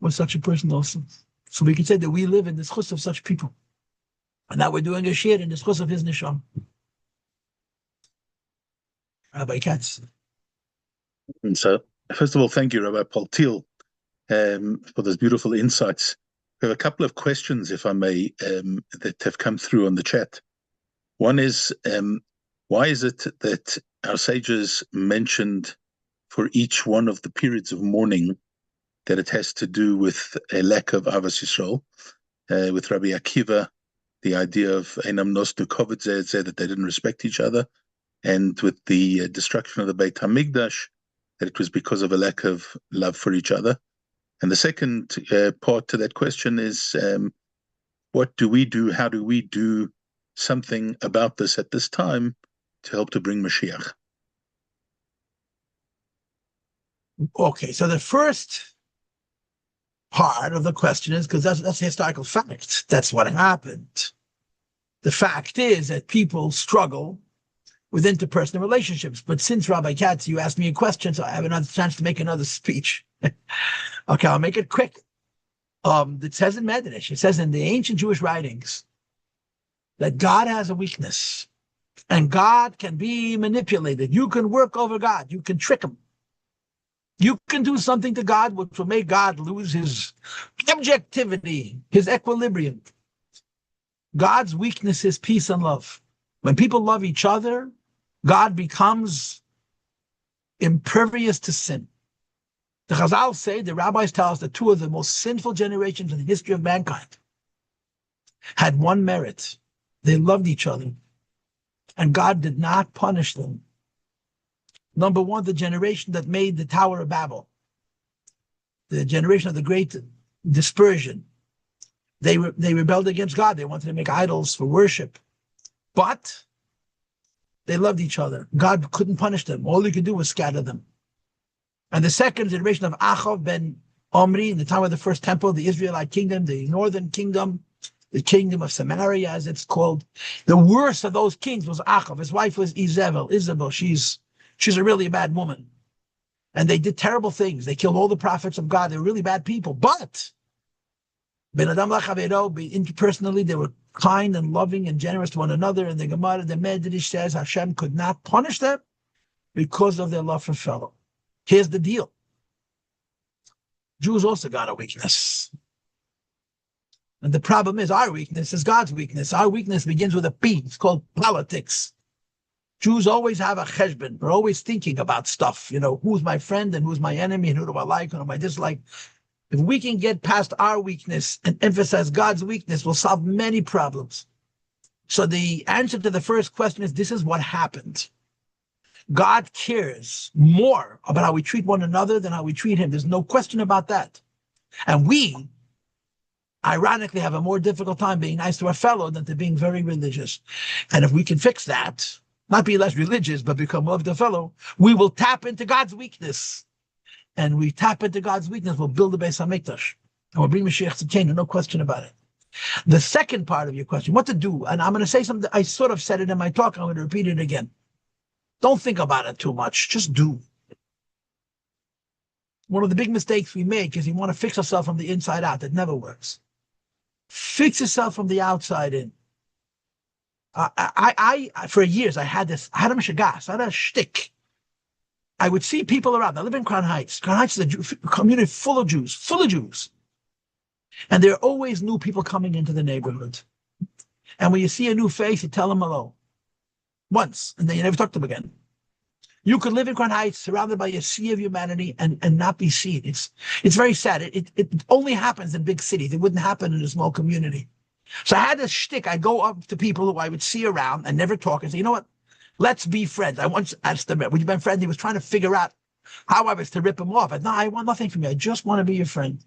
was such a person also. So we can say that we live in the chus of such people. And now we're doing a shir in the chus of his nisham. Rabbi Katz. And so, first of all, thank you, Rabbi Paul Thiel, for those beautiful insights. We have a couple of questions, if I may, that have come through on the chat. One is, why is it that our sages mentioned for each one of the periods of mourning that it has to do with a lack of Avos Yisrael? With Rabbi Akiva, the idea of Einam Nosnu Koved Zeh, that they didn't respect each other, and with the destruction of the Beit HaMikdash, that it was because of a lack of love for each other. And the second part to that question is, what do we do? How do we do something about this at this time to help to bring Mashiach? Okay, so the first part of the question is, because that's a historical fact. That's what happened. The fact is that people struggle with interpersonal relationships. But since Rabbi Katz, you asked me a question, so I have another chance to make another speech. Okay, I'll make it quick. It says in Medrash, it says in the ancient Jewish writings that God has a weakness and God can be manipulated. You can work over God. You can trick him. You can do something to God which will make God lose his objectivity, his equilibrium. God's weakness is peace and love. When people love each other, God becomes impervious to sin. The Chazal say, the rabbis tell us that two of the most sinful generations in the history of mankind had one merit. They loved each other, and God did not punish them. Number one, the generation that made the Tower of Babel, the generation of the great dispersion. They rebelled against God. They wanted to make idols for worship, but they loved each other. God couldn't punish them. All he could do was scatter them. And the second generation of Achav ben Omri, in the time of the first temple, the Israelite kingdom, the northern kingdom, the kingdom of Samaria, as it's called. The worst of those kings was Achav. His wife was Isabel. She's a really bad woman. And they did terrible things. They killed all the prophets of God. They were really bad people. But Ben Adam Lachavero, interpersonally, they were kind and loving and generous to one another. And the Gemara, the Medrash says Hashem could not punish them because of their love for fellow. Here's the deal. Jews also got a weakness. And the problem is our weakness is God's weakness. Our weakness begins with a P. It's called politics. Jews always have a cheshbon. We're always thinking about stuff. You know, who's my friend and who's my enemy and who do I like and who do I dislike. If we can get past our weakness and emphasize God's weakness, we'll solve many problems. So the answer to the first question is, this is what happened. God cares more about how we treat one another than how we treat him. There's no question about that. And we, ironically, have a more difficult time being nice to our fellow than to being very religious. And if we can fix that, not be less religious, but become more of the fellow, we will tap into God's weakness. And we tap into God's weakness, we'll build the Beis HaMikdash. And we'll bring Mashiach Tzidkeinu, no question about it. The second part of your question, what to do, and I'm going to say something, I sort of said it in my talk, I'm going to repeat it again. Don't think about it too much, just do. One of the big mistakes we make is we want to fix ourselves from the inside out. That never works. Fix yourself from the outside in. I for years, I had a mishagas, I had a shtick. I would see people around. I live in Crown Heights. Crown Heights is a community full of Jews. And there are always new people coming into the neighborhood. And when you see a new face, you tell them hello. Once, and then you never talk to them again. You could live in Crown Heights surrounded by a sea of humanity and not be seen. It's very sad. It only happens in big cities. It wouldn't happen in a small community. So I had this shtick. I go up to people who I would see around and never talk and say, you know what? Let's be friends. I once asked him, would you be friends? He was trying to figure out how I was to rip him off. No, I want nothing from you. I just want to be your friend.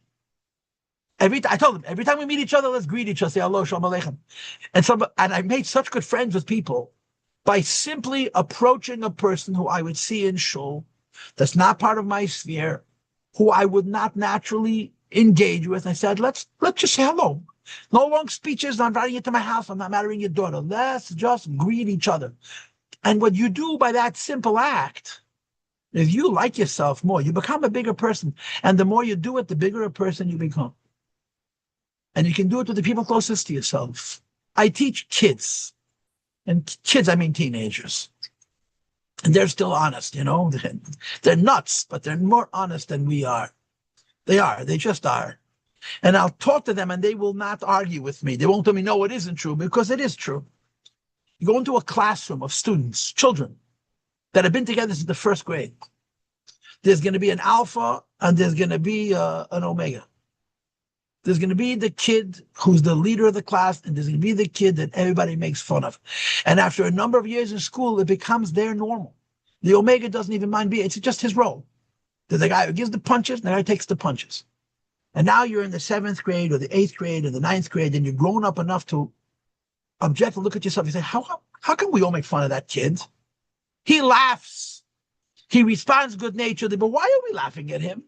I told him, every time we meet each other, let's greet each other, say hello, shalom aleichem. And I made such good friends with people by simply approaching a person who I would see in shul, that's not part of my sphere, who I would not naturally engage with. I said, let's just say hello. No long speeches. I'm inviting you to my house. I'm not marrying your daughter. Let's just greet each other. And what you do by that simple act, if you like yourself more, you become a bigger person. And the more you do it, the bigger a person you become. And you can do it with the people closest to yourself. I teach kids. And kids, I mean teenagers. And they're still honest, you know. They're nuts, but they're more honest than we are. They just are. And I'll talk to them and they will not argue with me. They won't tell me, no, it isn't true, because it is true. You go into a classroom of students, children, that have been together since the first grade. There's going to be an alpha and there's going to be an omega. There's going to be the kid who's the leader of the class, and there's going to be the kid that everybody makes fun of. And after a number of years in school, it becomes their normal. The omega doesn't even mind being, it's just his role. There's the guy who gives the punches, and the guy who takes the punches. And now you're in the 7th grade or the 8th grade or the 9th grade, and you're grown up enough to object and look at yourself and say, how can we all make fun of that kid? He laughs. He responds good-naturedly, but why are we laughing at him?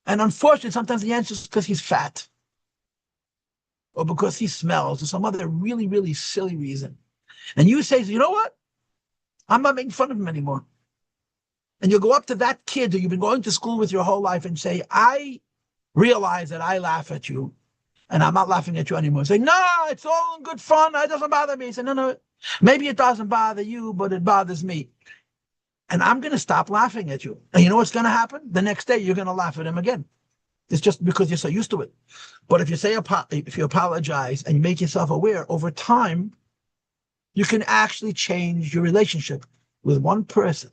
And unfortunately, sometimes the answer is because he's fat or because he smells or some other really, really silly reason. And you say, you know what? I'm not making fun of him anymore. And you'll go up to that kid who you've been going to school with your whole life and say, I realize that I laugh at you and I'm not laughing at you anymore. Say, no, it's all in good fun. It doesn't bother me. Say, no, maybe it doesn't bother you, but it bothers me. And I'm going to stop laughing at you. And you know what's going to happen? The next day, you're going to laugh at him again. It's just because you're so used to it. But if you apologize and you make yourself aware, over time, you can actually change your relationship with one person.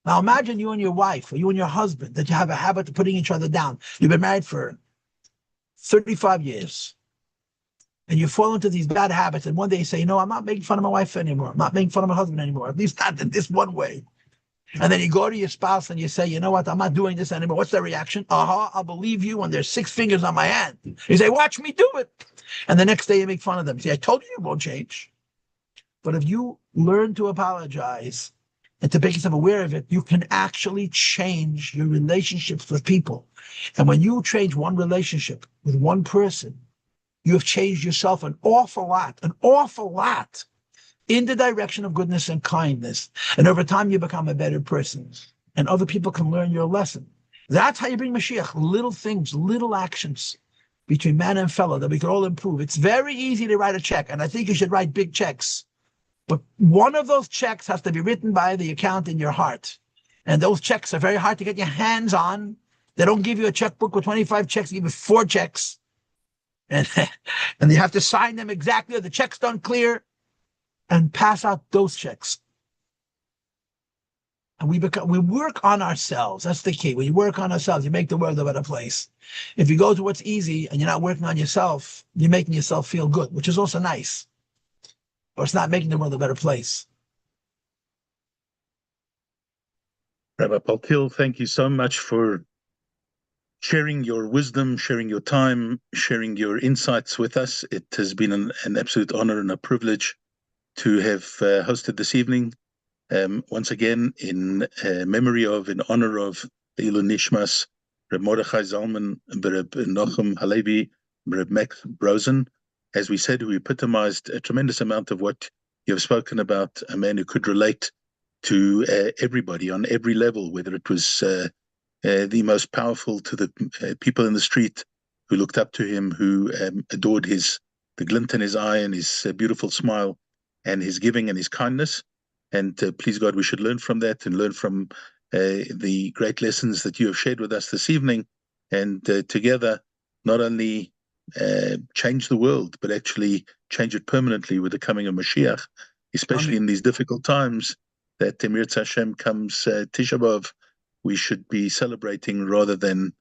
Now imagine you and your wife or you and your husband that you have a habit of putting each other down. You've been married for 35 years and you fall into these bad habits. And one day you say, I'm not making fun of my wife anymore. I'm not making fun of my husband anymore, at least not in this one way. And then you go to your spouse and you say, you know what, I'm not doing this anymore. What's their reaction? I'll believe you when there's 6 fingers on my hand. You say, watch me do it. And the next day you make fun of them. You say, I told you it won't change. But if you learn to apologize and to make yourself aware of it, you can actually change your relationships with people. And when you change one relationship with one person, you have changed yourself an awful lot in the direction of goodness and kindness. And over time, you become a better person. And other people can learn your lesson. That's how you bring Mashiach. Little things, little actions between man and fellow that we can all improve. It's very easy to write a check. And I think you should write big checks. But one of those checks has to be written by the account in your heart. And those checks are very hard to get your hands on. They don't give you a checkbook with 25 checks, they give you 4 checks. And you have to sign them exactly, or the checks don't clear, and pass out those checks. And we work on ourselves. That's the key. When you work on ourselves, you make the world a better place. If you go to what's easy and you're not working on yourself, you're making yourself feel good, which is also nice. Or it's not making the world a better place. Rabbi Paltil, thank you so much for sharing your wisdom, sharing your time, sharing your insights with us. It has been an absolute honor and a privilege to have hosted this evening. Once again, in memory of, in honor of the Ilun Nishmas, Reb Mordechai Zalman, Reb Nochem Halevi, Reb Max Brosen. As we said, we epitomized a tremendous amount of what you have spoken about, a man who could relate to everybody on every level, whether it was the most powerful to the people in the street who looked up to him, who adored the glint in his eye and his beautiful smile and his giving and his kindness. And please God, we should learn from that and learn from the great lessons that you have shared with us this evening. And together, not only change the world, but actually change it permanently with the coming of Mashiach, especially in these difficult times that Emir Hashem comes Tisha B'Av. We should be celebrating rather than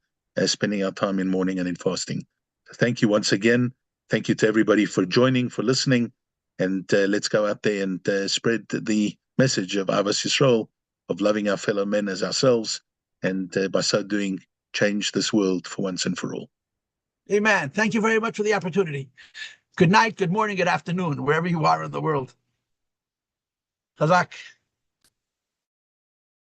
spending our time in mourning and in fasting. So thank you once again. Thank you to everybody for joining, for listening, and let's go out there and spread the message of Ahavas Yisrael, of loving our fellow men as ourselves, and by so doing, change this world for once and for all. Amen. Thank you very much for the opportunity. Good night, good morning, good afternoon, wherever you are in the world. Chazak.